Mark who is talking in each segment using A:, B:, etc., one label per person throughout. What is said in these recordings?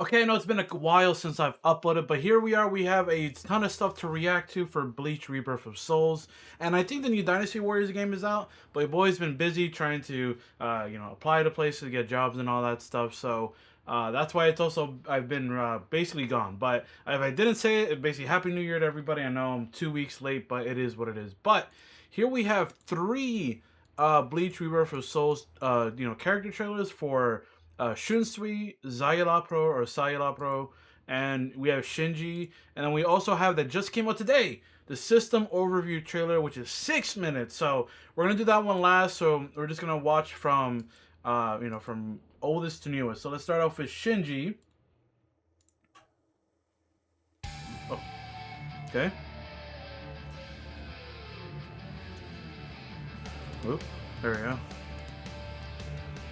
A: Okay, I know it's been a while since I've uploaded, but here we are. We have a ton of stuff to react to for Bleach Rebirth of Souls, and I think the new Dynasty Warriors game is out. But your boy's been busy trying to, apply to places, get jobs, and all that stuff. So that's why it's also I've been basically gone. But if I didn't say it, basically Happy New Year to everybody. I know I'm 2 weeks late, but it is what it is. But here we have three Bleach Rebirth of Souls, character trailers for Shunsui, Szayelaporro, and we have Shinji, and then we also have that just came out today, the system overview trailer, which is 6 minutes. So we're gonna do that one last. So we're just gonna watch from, from oldest to newest. So let's start off with Shinji. Oh, okay. Oop, there we go.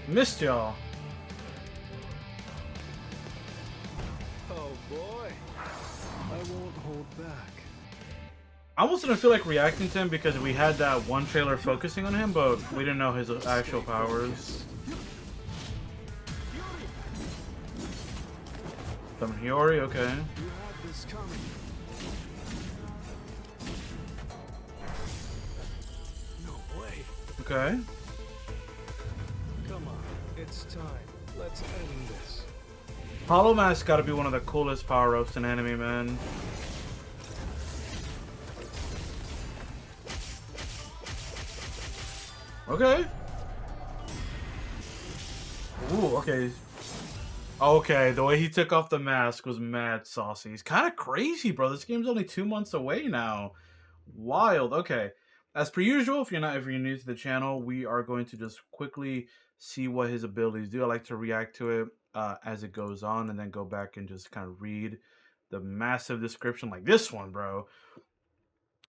A: Missed y'all.
B: Oh boy, I won't hold back.
A: I almost didn't feel like reacting to him because we had that one trailer focusing on him, but we didn't know his actual powers. Some Hiyori, okay.
B: You had this coming. No way.
A: Okay.
B: Come on, it's time. Let's end this.
A: Hollow Mask gotta be one of the coolest power-ups in anime, man. Okay. Ooh, okay. Okay, the way he took off the mask was mad saucy. He's kind of crazy, bro. This game's only 2 months away now. Wild. Okay. As per usual, if you're new to the channel, we are going to just quickly see what his abilities do. I like to react to it as it goes on, and then go back and just kind of read the massive description like this one, bro.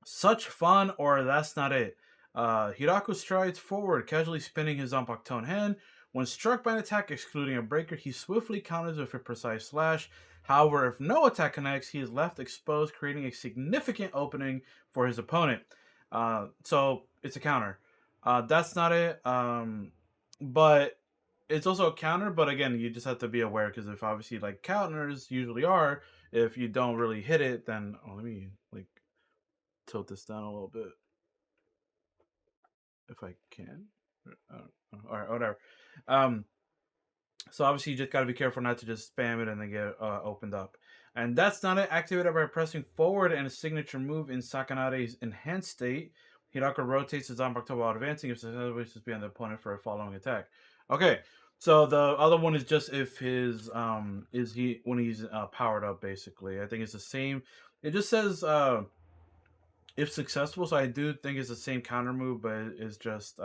A: Such fun, or that's not it. Hirako strides forward, casually spinning his Zanpakuto hand. When struck by an attack excluding a breaker, he swiftly counters with a precise slash. However, if no attack connects, he is left exposed, creating a significant opening for his opponent. So it's a counter. That's not it. But it's also a counter. But again, you just have to be aware, because if obviously like counters usually are, if you don't really hit it, then let me like tilt this down a little bit if I can. All right, whatever. Um, so obviously you just got to be careful not to just spam it and then get opened up. And that's not it. Activated by pressing forward and a signature move in Sakanare's enhanced state. Hirako rotates his Zanpakuto while advancing if successful wishes to be on the opponent for a following attack. Okay, so the other one is just if his is he when he's powered up, basically. I think it's the same. It just says if successful, so I do think it's the same counter move, but it's just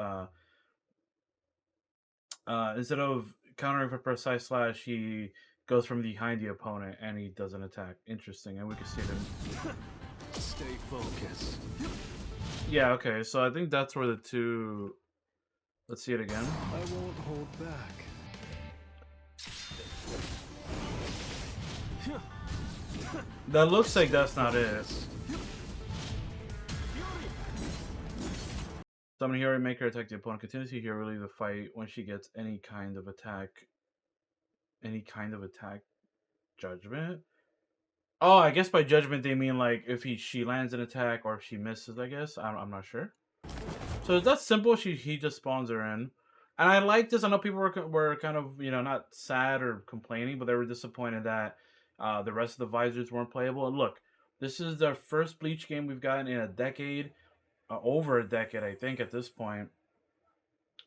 A: instead of countering for precise slash, he goes from behind the opponent and he does an attack. Interesting, and we can see them.
B: Stay focused.
A: Yeah, okay, so I think that's where the two. Let's see it again.
B: I won't hold back.
A: That looks like that's not it. Summon Hiyori, make her attack the opponent continuously. Here, relieve the fight when she gets any kind of attack. Any kind of attack judgment. Oh, I guess by judgment they mean like if she lands an attack or if she misses. I guess I'm not sure. So that's simple. He just spawns her in, and I like this. I know people were kind of not sad or complaining, but they were disappointed that the rest of the visors weren't playable. And look, this is the first Bleach game we've gotten in a decade, over a decade, I think, at this point.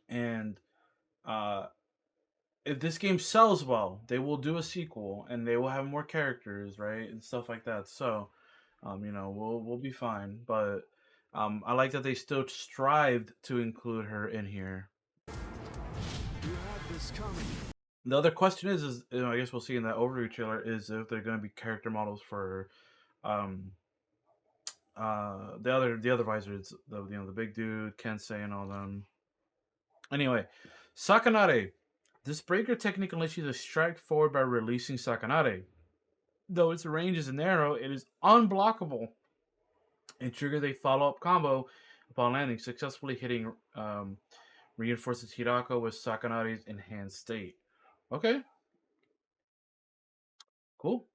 A: And if this game sells well, they will do a sequel and they will have more characters, right, and stuff like that. So, we'll be fine. But I like that they still strived to include her in here.
B: You had this coming.
A: The other question is I guess we'll see in that overview trailer, is if they're going to be character models for the other visors, the big dude, Kensei, and all them. Anyway, Sakanare. This breaker technique lets you to strike forward by releasing Sakanare. Though its range is narrow, it is unblockable and triggers a follow-up combo upon landing, successfully hitting reinforces Hirako with Sakanare's enhanced state. Okay. Cool.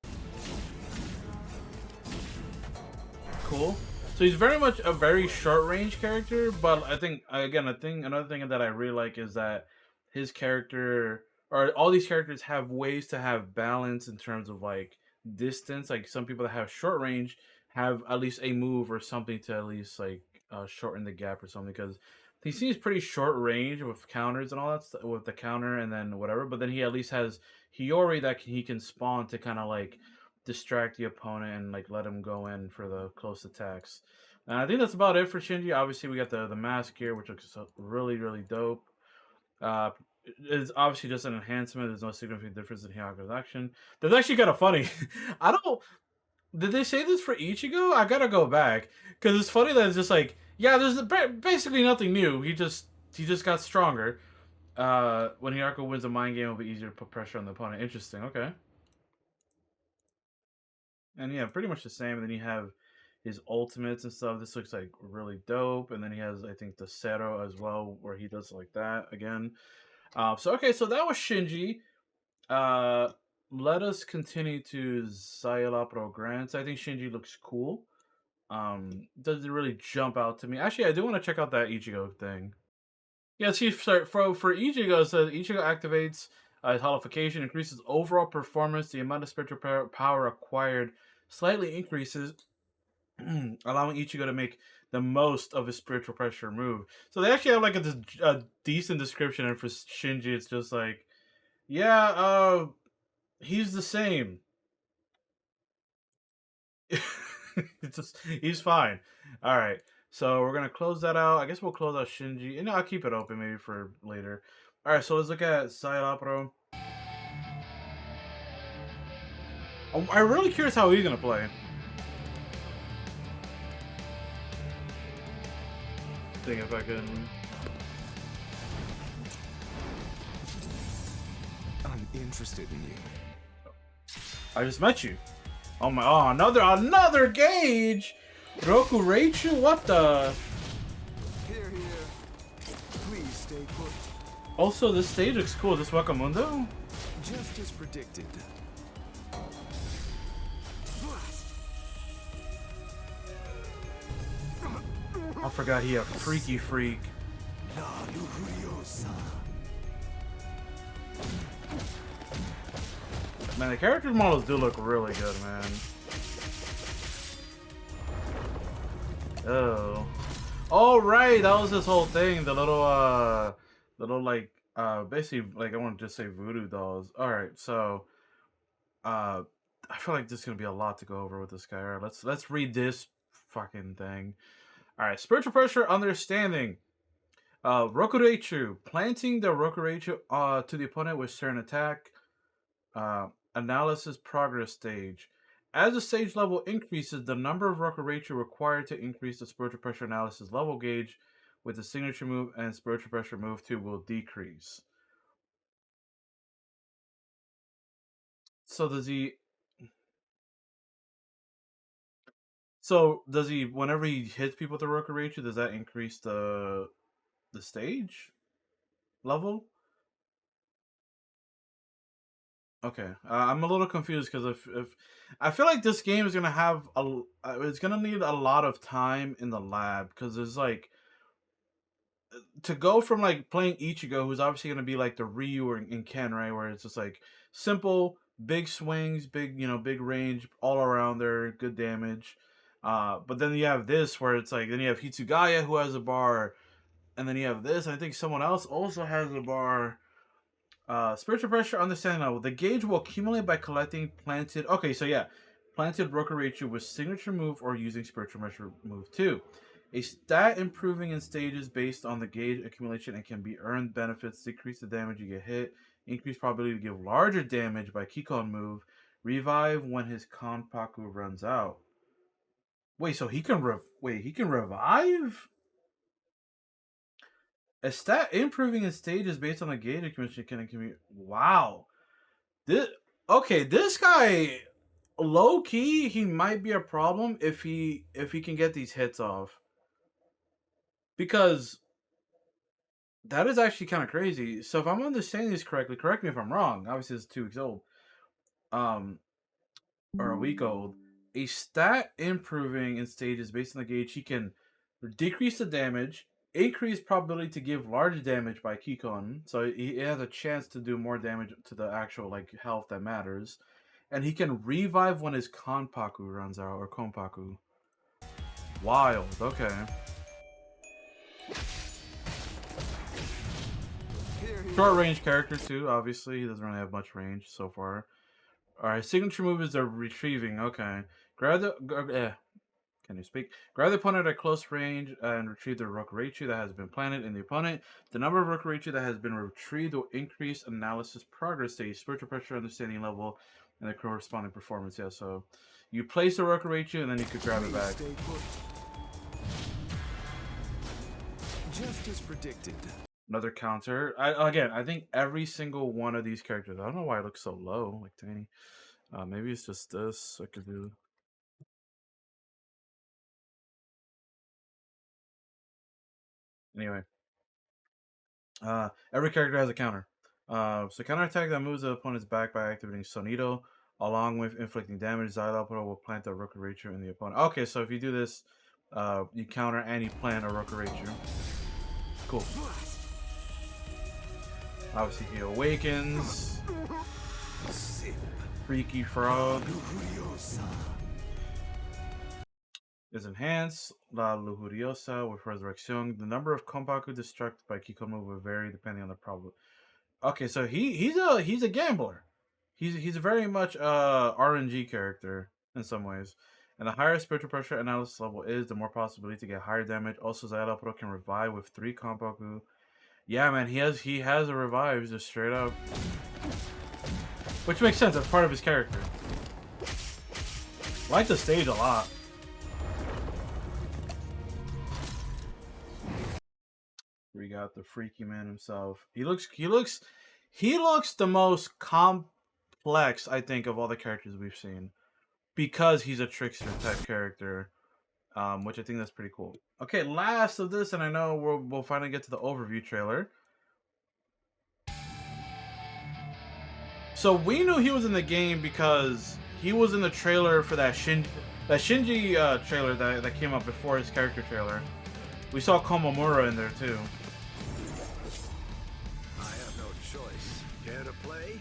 A: Cool. So he's very much a very short range character, but I think another thing that I really like is that his character or all these characters have ways to have balance in terms of like distance. Like some people that have short range have at least a move or something to at least like shorten the gap or something because he seems pretty short range with counters and all that stuff with the counter and then whatever. But then he at least has Hiyori that he can spawn to kind of like distract the opponent and like let him go in for the close attacks. And I think that's about it for Shinji. Obviously, we got the mask here, which looks really dope. Uh, it's obviously just an enhancement. There's no significant difference in Hyaku's action. That's actually kind of funny. I don't. Did they say this for Ichigo? I gotta go back because it's funny that it's just like, yeah, there's basically nothing new. He just got stronger. When Hirako wins a mind game, it'll be easier to put pressure on the opponent. Interesting. Okay. And yeah, pretty much the same. And then you have his ultimates and stuff. This looks like really dope. And then he has, I think, the Zero as well, where he does like that again. So okay, so that was Shinji. Uh, Let us continue to Szayelaporro Grantz. I think Shinji looks cool. Doesn't really jump out to me. Actually, I do want to check out that Ichigo thing. Yeah, see, for Ichigo, it says Ichigo activates his holification, increases overall performance. The amount of spiritual power acquired slightly increases, allowing Ichigo to make the most of his spiritual pressure move. So they actually have like a decent description, and for Shinji, it's just like, yeah, he's the same. He's fine. All right. So we're gonna close that out. I guess we'll close out Shinji, and I'll keep it open maybe for later. All right. So let's look at Szayelaporro. I'm really curious how he's gonna play. Think if I can.
B: I'm interested in you.
A: I just met you. Oh my! Oh, another gauge. Roku Reichu? What the?
B: Here. Please stay put.
A: Also, this stage looks cool. Is this Wakamundo?
B: Just as predicted.
A: I forgot he a freaky freak. Man, the character models do look really good, man. Oh. Oh, right, that was this whole thing. The little like, basically, like, I want to just say voodoo dolls. Alright, so, I feel like this is gonna be a lot to go over with this guy. Alright, let's read this fucking thing. Alright, spiritual pressure, understanding. Rokureichu, planting the Rokureichu to the opponent with certain attack. Analysis progress stage. As the stage level increases, the number of Rokureichu required to increase the spiritual pressure analysis level gauge with the signature move and spiritual pressure move 2 will decrease. So does he? So does he? Whenever he hits people with the Rokureichu, does that increase the stage level? Okay, I'm a little confused because if I feel like this game is gonna have it's gonna need a lot of time in the lab because there's like to go from like playing Ichigo, who's obviously gonna be like the Ryu or in Ken, right, where it's just like simple, big swings, big range all around there, good damage. But then you have this where it's like then you have Hitsugaya who has a bar, and then you have this. And I think someone else also has a bar. Spiritual pressure, understanding level. The gauge will accumulate by collecting planted. Okay, so yeah, planted Rokureichu with signature move or using spiritual pressure move 2. A stat improving in stages based on the gauge accumulation and can be earned benefits. Decrease the damage you get hit. Increase probability to give larger damage by Kikon move. Revive when his Kanpaku runs out. Wait, so he can he can revive? A stat improving in stages based on the gauge accumulation can. Wow. This guy, low key, he might be a problem if he can get these hits off. Because that is actually kind of crazy. So if I'm understanding this correctly, correct me if I'm wrong. Obviously, it's 2 weeks old. or a week old. A stat improving in stages based on the gauge. He can decrease the damage, increase probability to give large damage by Kikon, so he has a chance to do more damage to the actual like health that matters, and he can revive when his Konpaku runs out or Konpaku. Wild, okay. Short range character too. Obviously, he doesn't really have much range so far. All right, signature move is the retrieving. Okay, grab the. Can you speak? Grab the opponent at close range and retrieve the Rokureichu that has been planted in the opponent. The number of Rokureichu that has been retrieved will increase analysis progress stage, spiritual pressure, understanding level, and the corresponding performance. Yeah, so you place the Rokureichu and then you could grab it back.
B: Just as predicted.
A: Another counter. I think every single one of these characters. I don't know why it looks so low, like tiny. Maybe it's just this. I could do. Anyway, every character has a counter. So counter attack that moves the opponent's back by activating Sonido, along with inflicting damage. Szayelaporro will plant the Rokureichu in the opponent. Okay, so if you do this, you counter and you plant a Rokureichu. Cool. Obviously, he awakens. Freaky Frog is enhanced. La Lujuriosa with Resurrection. The number of Konpaku destructed by Kikomu will vary depending on the problem. Okay, so he's a gambler. He's very much RNG character in some ways. And the higher spiritual pressure analysis level is, the more possibility to get higher damage. Also, Szayelaporro can revive with 3 Konpaku. Yeah, man, he has a revive just straight up. Which makes sense, that's part of his character. I like the stage a lot. We got the freaky man himself. He looks the most complex, I think, of all the characters we've seen. Because he's a trickster type character. Which I think that's pretty cool. Okay, last of this, and I know we'll finally get to the overview trailer. So we knew he was in the game because he was in the trailer for that Shinji trailer that came up before his character trailer. We saw Komamura in there too.
B: I have no choice. Care to play?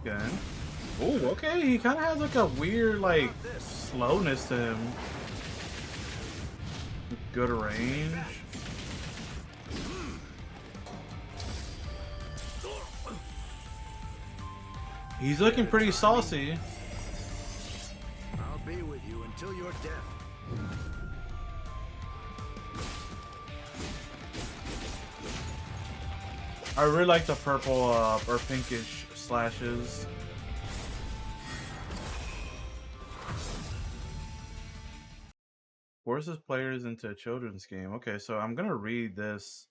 A: Okay. Oh, okay. He kind of has like a weird like slowness to him. Good range. He's looking pretty saucy.
B: I'll be with you until your death.
A: I really like the purple or pinkish slashes. Forces players into a children's game. Okay, so I'm gonna read this.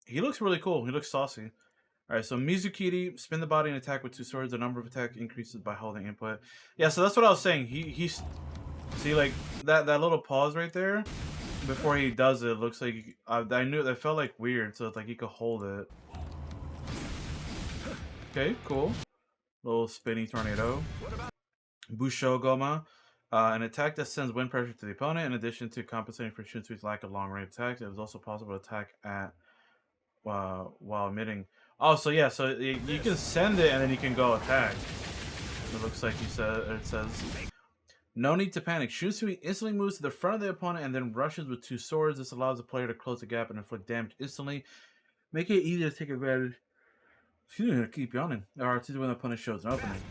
A: He looks really cool. He looks saucy. Alright, so Mizukiri, spin the body and attack with 2 swords. The number of attack increases by holding input. Yeah, so that's what I was saying. He's see like that little pause right there before he does it. Looks like I knew that felt like weird. So it's like he could hold it. Okay, cool. Little spinny tornado. Busho Goma. An attack that sends wind pressure to the opponent. In addition to compensating for Shunsui's lack of long range attacks, it was also possible to attack at while emitting. Oh, so yeah, so you can send it and then you can go attack. It looks like it says. No need to panic. Shunsui instantly moves to the front of the opponent and then rushes with 2 swords. This allows the player to close the gap and inflict damage instantly, making it easier to take advantage. Excuse me, I keep yawning. Or to do when the opponent shows an opening.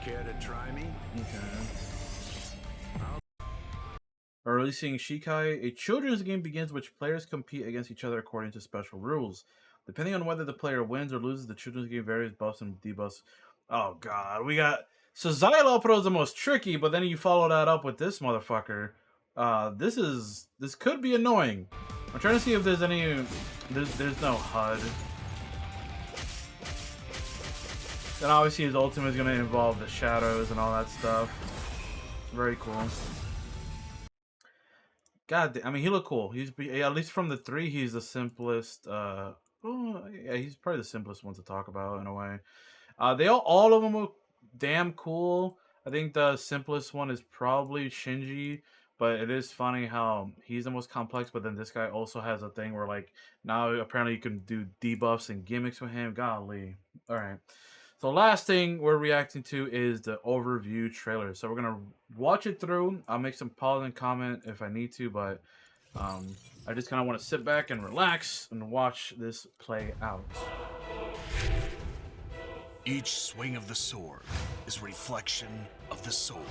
B: Care to try me?
A: Okay. Releasing Shikai, a children's game begins which players compete against each other according to special rules. Depending on whether the player wins or loses, the children's game varies buffs and debuffs. Oh god, we got so Szayelaporro is the most tricky, but then you follow that up with this motherfucker. This could be annoying. I'm trying to see if there's any. There's no HUD. Then obviously his ultimate is gonna involve the shadows and all that stuff. Very cool. I mean, he looked cool. At least from the three, he's the simplest. Well, yeah, he's probably the simplest one to talk about in a way. All of them look damn cool. I think the simplest one is probably Shinji, but it is funny how he's the most complex. But then this guy also has a thing where like now apparently you can do debuffs and gimmicks with him. Golly, all right. So last thing we're reacting to is the overview trailer. So we're gonna watch it through. I'll make some pause and comment if I need to, but I just kind of want to sit back and relax and watch this play out.
C: Each swing of the sword is a reflection of the soul,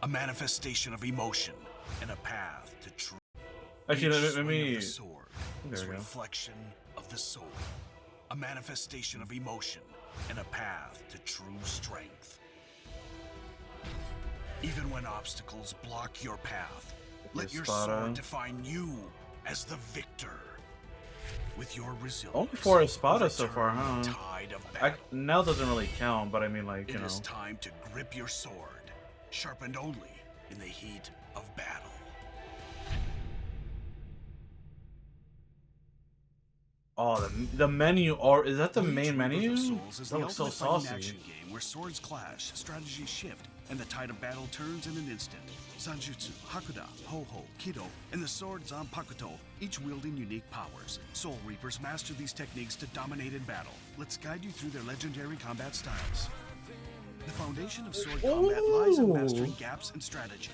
C: a manifestation of emotion, and a path to truth.
A: Actually, let
C: Swing
A: me.
C: of the sword
A: There
C: is a
A: we go.
C: reflection of the soul, a manifestation of emotion, and a path to true strength. Even when obstacles block your path, let your
A: Espada.
C: sword define you as the victor. With your resilience,
A: Only 4 Espada so far,
C: overturn the
A: huh?
C: tide of battle.
A: Nell doesn't really count, but I mean, like, you
C: It
A: know.
C: is time to grip your sword, sharpened only in the heat of battle.
A: Oh, the menu, or is that the
C: Bleach
A: main
C: Rebirth
A: menu?
C: of Souls is
A: That
C: the
A: looks so
C: ultimate fighting
A: saucy.
C: action game where swords clash, strategies shift, and the tide of battle turns in an instant. Sanjutsu, Hakuda, Ho-Ho, Kido, and the sword Zanpakuto, each wielding unique powers. Soul Reapers master these techniques to dominate in battle. Let's guide you through their legendary combat styles. The foundation of sword combat lies in mastering gaps and strategy.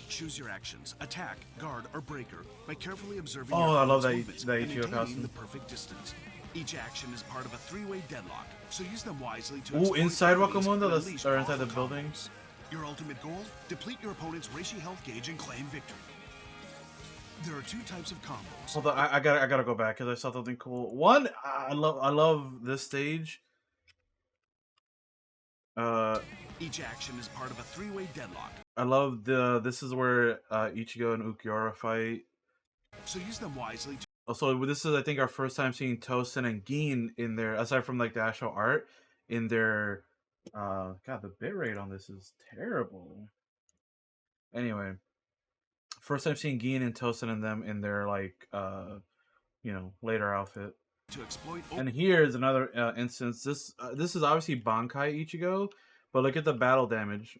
C: Choose your actions, attack, guard, or breaker by carefully observing your
A: I love
C: opponent's
A: that
C: movements
A: Ichigo
C: and maintaining
A: costume.
C: the perfect distance. Each action is part of a three-way deadlock, so use them wisely to
A: Ooh,
C: exploit
A: inside
C: abilities
A: Wakamundo,
C: and
A: that's
C: unleash
A: or inside the
C: powerful
A: building.
C: combos. Your ultimate goal? Deplete your opponent's Reishi health gauge and claim victory. There are two types of combos.
A: Hold on, I gotta go back because I saw something cool. One, I love this stage.
C: Each action is part of a three-way deadlock,
A: I love this is where Ichigo and Ukiura fight.
C: so use them wisely to
A: Also, this is I think our first time seeing Tosin and Gin in there, aside from like the actual art, in their God, the bitrate on this is terrible. Anyway, first time seeing Gin and Tosin and them in their like later outfit.
C: exploit.
A: And here's another instance. This is obviously Bankai Ichigo, but look at the battle damage.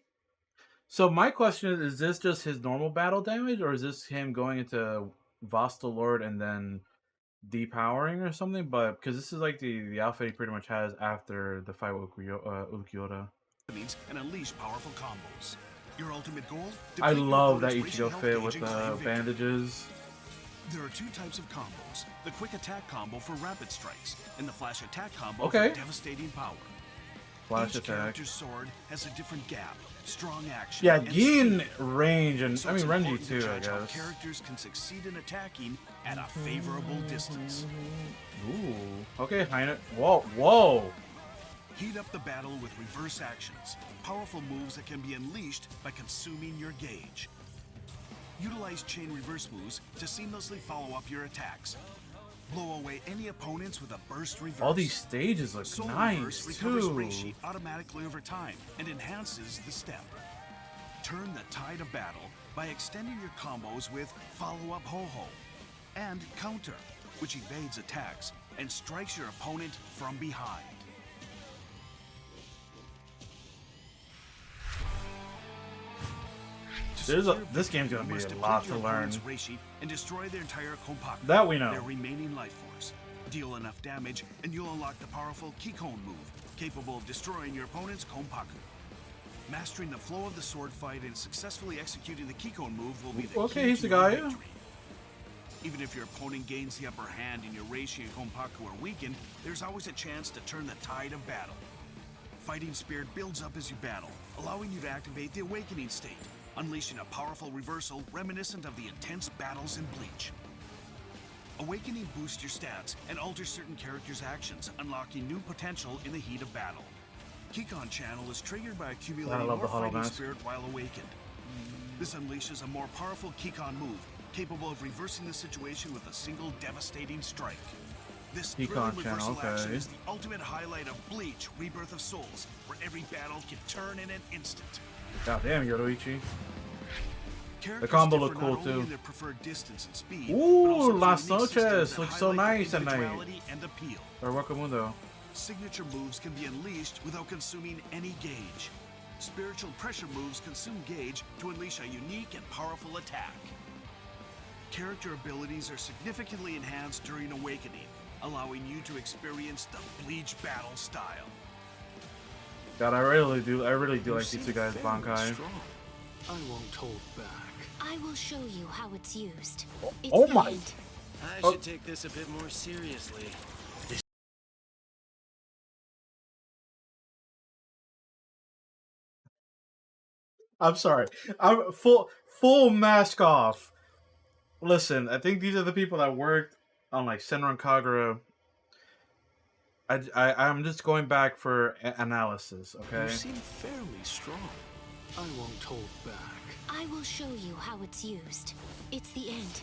A: So my question is this just his normal battle damage, or is this him going into Vasta Lord and then depowering or something? But because this is like the outfit he pretty much has after the fight with Ukiura.
C: And unleash powerful combos. Your ultimate goal?
A: I
C: Deplete your
A: love that
C: opponent's Reishi
A: Ichigo
C: health
A: fit
C: gauge
A: with
C: and claim
A: the
C: victory.
A: bandages.
C: There are two types of combos. The quick attack combo for rapid strikes, and the flash attack combo
A: Okay.
C: for devastating power.
A: Flash
C: Each
A: attack.
C: character's sword has a different gap, strong action,
A: Yeah,
C: and
A: Gin
C: speed.
A: range and
C: So
A: I
C: it's
A: mean Renji
C: important to
A: too, I
C: judge how
A: guess.
C: characters can succeed in attacking at a favorable distance.
A: Ooh. Okay, Heine. Whoa.
C: Heat up the battle with reverse actions, powerful moves that can be unleashed by consuming your gauge. Utilize chain reverse moves to seamlessly follow up your attacks. Blow away any opponents with a burst reverse.
A: All these stages look
C: Soul
A: nice
C: Reverse recovers
A: too.
C: Reishi automatically over time and enhances the step. Turn the tide of battle by extending your combos with follow-up Ho-Ho and counter, which evades attacks and strikes your opponent from behind.
A: This game's gonna be a lot to learn.
C: Reishi and destroy their entire Konpaku,
A: That we know.
C: their remaining life force. Deal enough damage, and you'll unlock the powerful Kikon move, capable of destroying your opponent's Konpaku. Mastering the flow of the sword fight and successfully executing the Kikon move will be the
A: Okay,
C: key
A: he's
C: to
A: the
C: your
A: guy.
C: victory. Even if your opponent gains the upper hand and your Reishi and Konpaku are weakened, there's always a chance to turn the tide of battle. Fighting spirit builds up as you battle, allowing you to activate the awakening state, unleashing a powerful reversal reminiscent of the intense battles in Bleach. Awakening boosts your stats and alters certain characters' actions, unlocking new potential in the heat of battle. Kikon channel is triggered by accumulating
A: love
C: more
A: the Hollow
C: fighting
A: Mask.
C: spirit while awakened. This unleashes a more powerful Kikon move, capable of reversing the situation with a single devastating strike. This
A: Kikon
C: thrilling
A: channel,
C: reversal action
A: okay.
C: is the ultimate highlight of Bleach Rebirth of Souls, where every battle can turn in an instant.
A: God damn, Yoruichi.
C: Characters
A: combo
C: differ
A: looked cool,
C: not only
A: too.
C: in their preferred distance and speed,
A: Ooh,
C: but also
A: Las
C: through unique systems
A: Noches
C: that
A: looks so
C: highlight
A: nice at night.
C: individuality and appeal.
A: Or Wakamundo.
C: Signature moves can be unleashed without consuming any gauge. Spiritual pressure moves consume gauge to unleash a unique and powerful attack. Character abilities are significantly enhanced during awakening, allowing you to experience the Bleach battle style.
A: God, I really do
B: You
A: like
B: seem
A: these two guys,
B: very
A: Bankai.
B: strong. I won't hold back.
D: I will show you how it's used. It's
A: Oh
D: the
A: my-
D: end.
B: I
A: Oh.
B: should take this a bit more seriously.
A: I'm sorry. I'm full mask off. Listen, I think these are the people that worked on like Senran Kagura. I'm just going back for analysis,
B: You
A: okay?
B: seem fairly strong. I won't hold back.
D: I will show you how it's used. It's the end.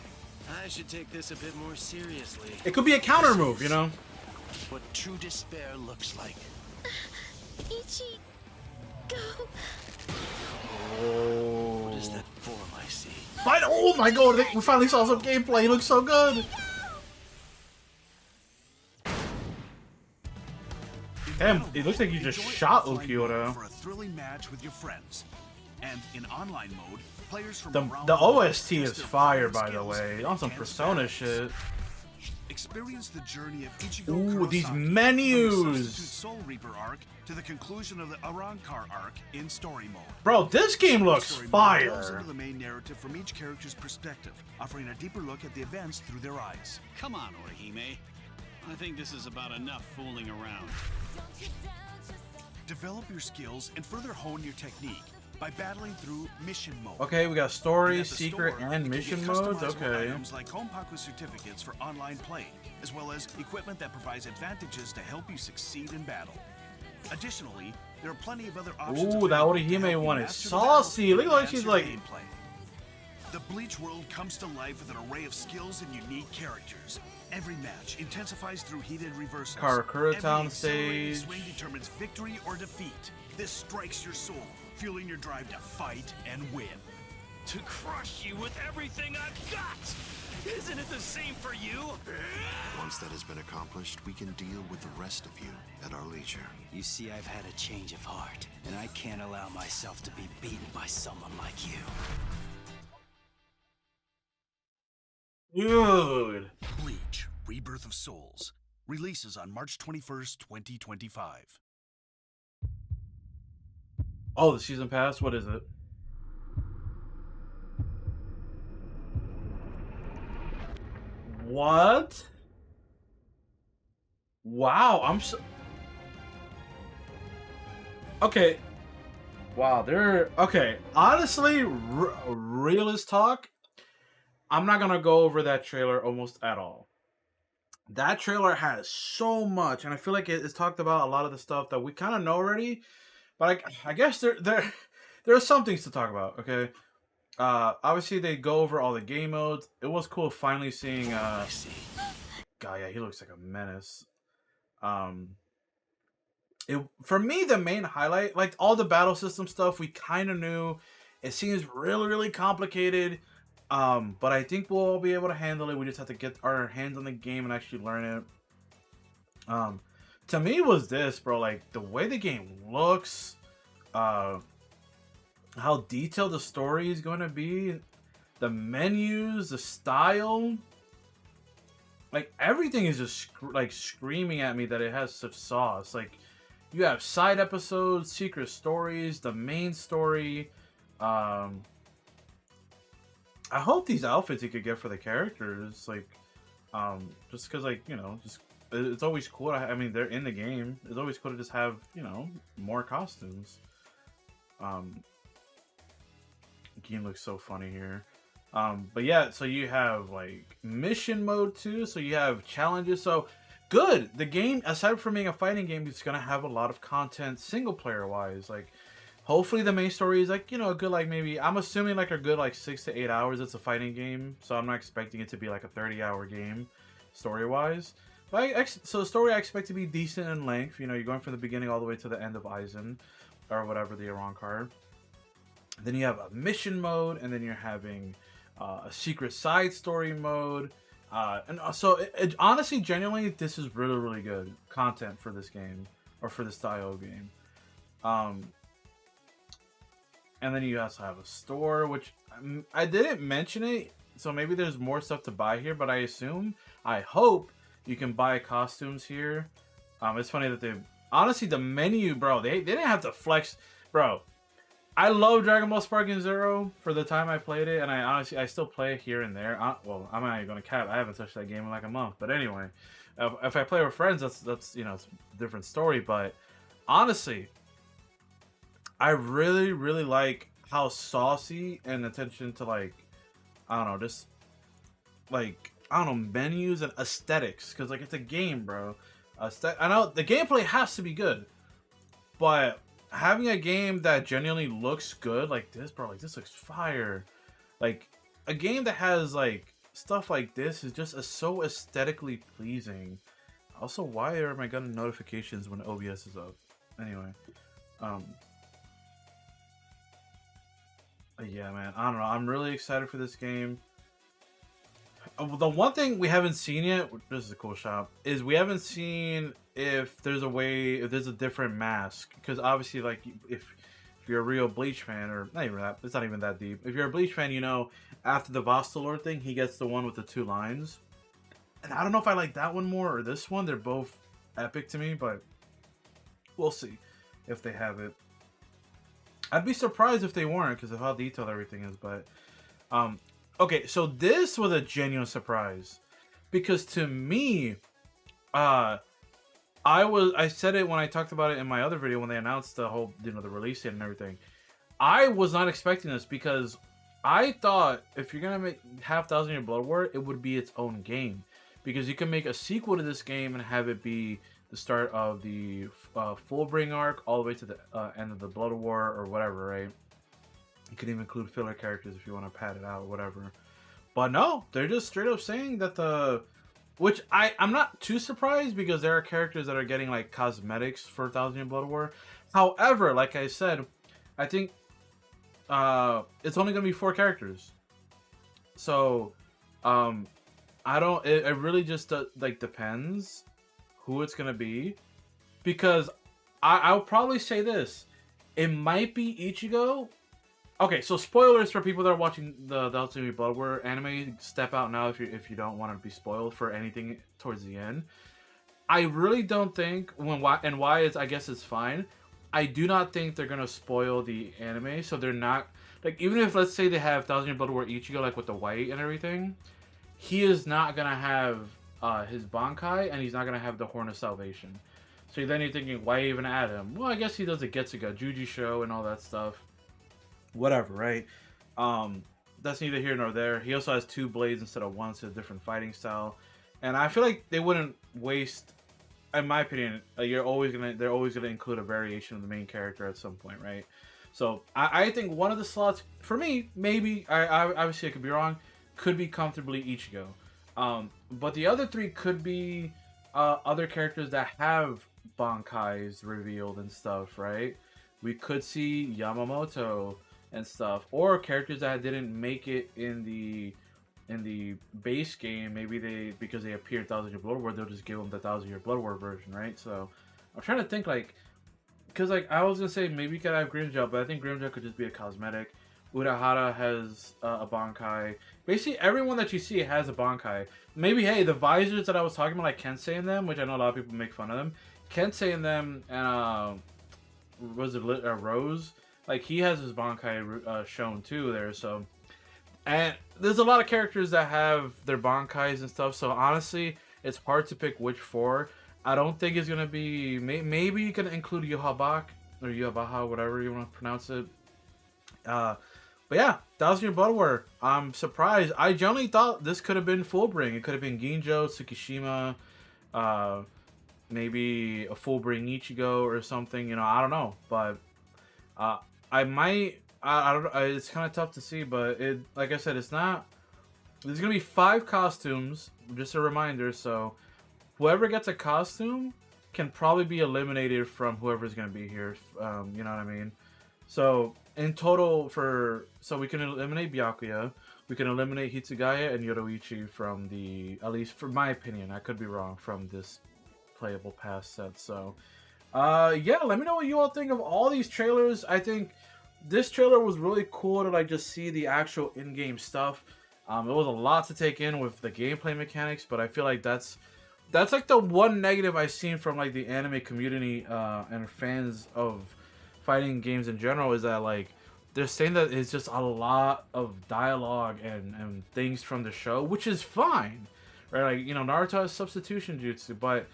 B: I should take this a bit more seriously.
A: It could be a counter move, you know?
B: What true despair looks like.
D: Ichi, go.
B: What is that form I see?
A: Oh my god, we finally saw some gameplay. He looks so good. Damn, it looks like you just
C: Enjoy
A: shot
C: offline
A: Ukiura.
C: mode for a thrilling match with your friends. And in online mode, players from
A: The
C: around
A: the
C: world
A: OST
C: test
A: is
C: their
A: fire,
C: fighting
A: by the
C: skills
A: way.
C: in
A: On some
C: intense
A: Persona
C: battles.
A: shit.
C: Experience the journey of Ichigo
A: Ooh, these
C: Kurosaki from the
A: menus.
C: Substitute Soul Reaper arc to the conclusion of the Arrancar arc in story mode.
A: Bro, this game looks
C: Story mode delves
A: fire.
C: into the main narrative from each character's perspective, offering a deeper look at the events through their eyes.
E: Come on, Orihime. I think this is about enough fooling around.
C: Develop your skills and further hone your technique by battling through mission mode.
A: Okay, we got story,
C: And at the
A: secret,
C: store,
A: and
C: you can
A: mission
C: get
A: modes.
C: customizable
A: Okay.
C: items like Konpaku certificates for online play, as well as equipment that provides advantages to help you succeed in battle. Additionally, there are plenty of other options.
A: Ooh, that
C: available to
A: Orihime
C: help you
A: one is
C: master the battle
A: saucy. Look
C: and
A: at like
C: enhance
A: she's
C: your
A: like.
C: gameplay. The Bleach world comes to life with an array of skills and unique characters. Every match intensifies through heated reversals.
A: Karakura
C: Every
A: Town
C: accelerating
A: stage.
C: swing determines victory or defeat. This strikes your soul, fueling your drive to fight and win.
E: To crush you with everything I've got! Isn't it the same for you?
F: Once that has been accomplished, we can deal with the rest of you at our leisure.
G: You see, I've had a change of heart, and I can't allow myself to be beaten by someone like you.
A: Dude.
C: Bleach Rebirth of Souls releases on March 21st, 2025.
A: Oh, the season pass? What is it? What? Wow, I'm so... Okay. Wow, they're... Okay, honestly, realist talk, I'm not gonna go over that trailer almost at all. That trailer has so much, and I feel like it's talked about a lot of the stuff that we kind of know already, but I guess there are some things to talk about, okay? Obviously, they go over all the game modes. It was cool finally seeing... Gaia, he looks like a menace. For me, the main highlight, like all the battle system stuff, we kind of knew. It seems really, really complicated. But I think we'll all be able to handle it. We just have to get our hands on the game and actually learn it. To me, was this, bro, like the way the game looks, how detailed the story is going to be, the menus, the style, like everything is just like screaming at me that it has such sauce. Like you have side episodes, secret stories, the main story. I hope these outfits you could get for the characters, like, just because, like, you know, just it's always cool. I mean, they're in the game. It's always cool to just have, you know, more costumes. Game looks so funny here. But yeah, so you have like mission mode too. So you have challenges. So good. The game, aside from being a fighting game, it's gonna have a lot of content single player wise. Like, hopefully the main story is like, you know, a good, like maybe, I'm assuming like a good like 6 to 8 hours. It's a fighting game, so I'm not expecting it to be like a 30-hour game story wise. But so the story I expect to be decent in length. You know, you're going from the beginning all the way to the end of Aizen, or whatever the Arrancar. Then you have a mission mode, and then you're having a secret side story mode. And so, honestly, genuinely, this is really, really good content for this game, or for this style of game. And then you also have a store, which I didn't mention it, so maybe there's more stuff to buy here, but I hope you can buy costumes here. It's funny that honestly, the menu, bro, they didn't have to flex, bro. I love Dragon Ball Sparking Zero for the time I played it, and I still play it here and there. Well, I'm not even gonna cap. I haven't touched that game in like a month, but anyway, if I play with friends, that's you know, it's a different story. But honestly, I really, really like how saucy and attention to, like, I don't know, just like, I don't know, menus and aesthetics, because like it's a game, bro. I know the gameplay has to be good, but having a game that genuinely looks good like this, bro, like this looks fire. Like a game that has like stuff like this is just so aesthetically pleasing. Also, why am I getting notifications when OBS is up? Anyway, yeah, man, I don't know. I'm really excited for this game. The one thing we haven't seen yet, this is a cool shop, is we haven't seen if there's a different mask. Because obviously, like, if you're a real Bleach fan, or not even that, it's not even that deep. If you're a Bleach fan, you know, after the Vostalord thing, he gets the one with the 2 lines. And I don't know if I like that one more or this one. They're both epic to me, but we'll see if they have it. I'd be surprised if they weren't because of how detailed everything is, but okay, so this was a genuine surprise because to me, I said it when I talked about it in my other video when they announced the whole, you know, the release date and everything. I was not expecting this because I thought if you're gonna have Thousand Year Blood War, it would be its own game because you can make a sequel to this game and have it be the start of the Fullbring arc all the way to the end of the Blood War or whatever, right? You could even include filler characters if you want to pad it out or whatever. But no, they're just straight up saying that which I'm not too surprised because there are characters that are getting like cosmetics for Thousand Year Blood War. However, like I said, I think it's only gonna be 4 characters. So it really just like depends who it's gonna be, because I'll probably say this, it might be Ichigo. Okay, so spoilers for people that are watching the Thousand Year Blood War anime. Step out now if you don't want to be spoiled for anything towards the end. I really don't think why is, I guess it's fine. I do not think they're gonna spoil the anime, so they're not like, even if let's say they have Thousand Year Blood War Ichigo like with the white and everything, he is not gonna have his Bankai, and he's not gonna have the Horn of Salvation. So then you're thinking, why even add him? Well, I guess he does a Getsuga Juji show and all that stuff. Whatever, right? That's neither here nor there. He also has 2 blades instead of 1, so a different fighting style. And I feel like they wouldn't waste, in my opinion, they're always gonna include a variation of the main character at some point, right? So I think one of the slots for me, maybe I obviously I could be wrong, could be comfortably Ichigo. But the other 3 could be other characters that have Bankais revealed and stuff, right? We could see Yamamoto and stuff, or characters that didn't make it in the base game. Maybe because they appear in Thousand Year Blood War, they'll just give them the Thousand Year Blood War version, right? So I'm trying to think, like, because like I was gonna say maybe you could have Grimmjow, but I think Grimmjow could just be a cosmetic. Urahara has a Bankai. Basically, everyone that you see has a Bankai. Maybe, hey, the visors that I was talking about, like Kensei in them, which I know a lot of people make fun of them. Kensei in them, and was it Rose? Like, he has his Bankai shown too there. So, and there's a lot of characters that have their Bankais and stuff. So honestly, it's hard to pick which 4. I don't think it's gonna be. Maybe you can include Yohabak or Yobaha, whatever you want to pronounce it. But yeah, Thousand Year Blood War, I'm surprised. I generally thought this could have been Fullbring. It could have been Ginjo, Tsukishima, maybe a Fullbring Ichigo or something. You know, I don't know. But I might. I don't. It's kind of tough to see. But it, like I said, it's not. There's gonna be 5 costumes. Just a reminder. So whoever gets a costume can probably be eliminated from whoever's gonna be here. You know what I mean? So in total so we can eliminate Byakuya, we can eliminate Hitsugaya and Yoruichi from at least for my opinion, I could be wrong, from this playable pass set. So yeah, let me know what you all think of all these trailers. I think this trailer was really cool to like just see the actual in-game stuff. It was a lot to take in with the gameplay mechanics, but I feel like that's like the one negative I've seen from like the anime community and fans of fighting games in general, is that like they're saying that it's just a lot of dialogue and things from the show, which is fine, right? Like, you know, Naruto has substitution jutsu, but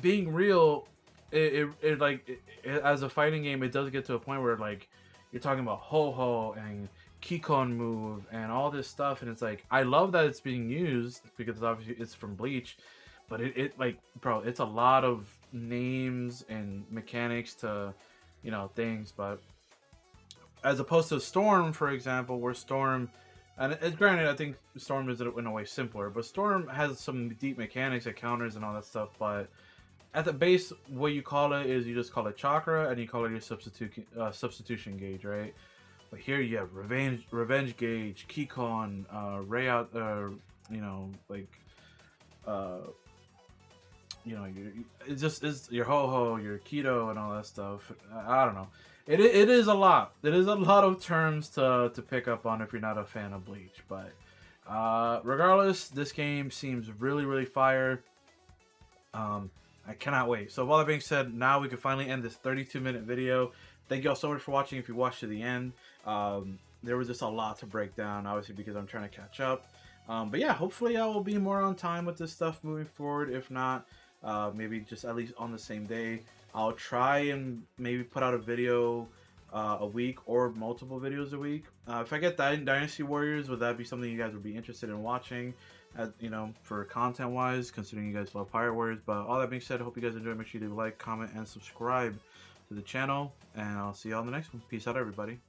A: being real, as a fighting game, it does get to a point where like you're talking about ho-ho and Kikon move and all this stuff, and it's like, I love that it's being used because obviously it's from Bleach, but it like, bro, it's a lot of names and mechanics to, you know, things. But as opposed to Storm, for example, where Storm, and granted, I think Storm is in a way simpler, but Storm has some deep mechanics and counters and all that stuff, but at the base, what you call it is you just call it chakra, and you call it your substitution gauge, right? But here you have revenge gauge, Kikon, Rayout, you know, like, you know, it's your ho-ho, your keto, and all that stuff. I don't know. It is a lot. It is a lot of terms to pick up on if you're not a fan of Bleach. But regardless, this game seems really, really fire. I cannot wait. So with all that being said, now we can finally end this 32-minute video. Thank you all so much for watching if you watched to the end. There was just a lot to break down, obviously, because I'm trying to catch up. But yeah, hopefully I will be more on time with this stuff moving forward. If not, maybe just at least on the same day. I'll try and maybe put out a video a week or multiple videos a week. If I get Dynasty Warriors, would that be something you guys would be interested in watching? You know, for content wise, considering you guys love Pirate Warriors. But all that being said, I hope you guys enjoyed. Make sure you leave a like, comment, and subscribe to the channel, and I'll see you all in the next one. Peace out, everybody.